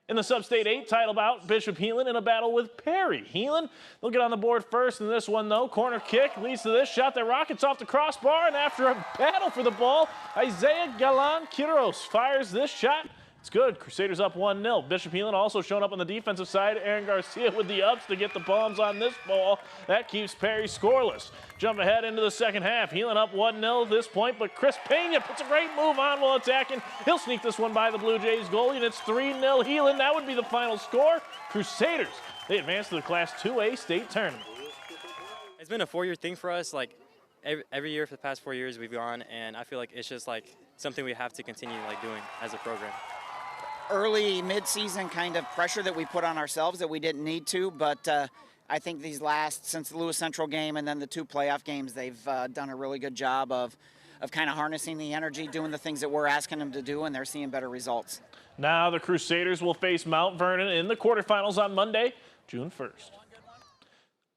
In the Sub-State 8 title bout, Bishop Heelan in a battle with Perry. Heelan, they'll get on the board first in this one, though. Corner kick leads to this shot that rockets off the crossbar, and after a battle for the ball, Isaiah Galan-Quiros fires this shot. It's good. Crusaders up 1-0. Bishop Heelan also showing up on the defensive side. Aaron Garcia with the ups to get the palms on this ball. That keeps Perry scoreless. Jump ahead into the second half. Heelan up 1-0 at this point, but Chris Pena puts a great move on while attacking. He'll sneak this one by the Blue Jays goalie, and it's 3-0 Heelan. That would be the final score. Crusaders, they advance to the Class 2A state tournament. It's been a 4-year thing for us. Like every year for the past 4 years we've gone, and I feel like it's just like something we have to continue doing as a program. Early mid-season kind of pressure that we put on ourselves that we didn't need to, but I think these since the Lewis Central game and then the 2 playoff games, they've done a really good job of kind of harnessing the energy, doing the things that we're asking them to do, and they're seeing better results. Now the Crusaders will face Mount Vernon in the quarterfinals on Monday, June 1st.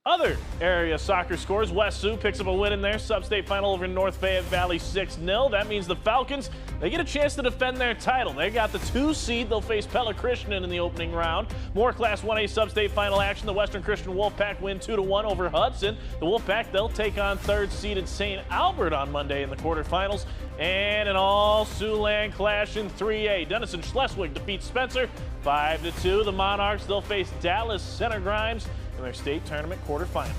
Other area soccer scores, West Sioux picks up a win in their sub-state final over North Fayette Valley 6-0. That means the Falcons, they get a chance to defend their title. They got the 2 seed. They'll face Pella Christian in the opening round. More Class 1A sub-state final action. The Western Christian Wolfpack win 2-1 over Hudson. The Wolfpack, they'll take on 3rd-seeded St. Albert on Monday in the quarterfinals. And an all-Siouxland clash in 3A. Denison Schleswig defeats Spencer 5-2. The Monarchs, they'll face Dallas Center Grimes in their state tournament quarterfinal.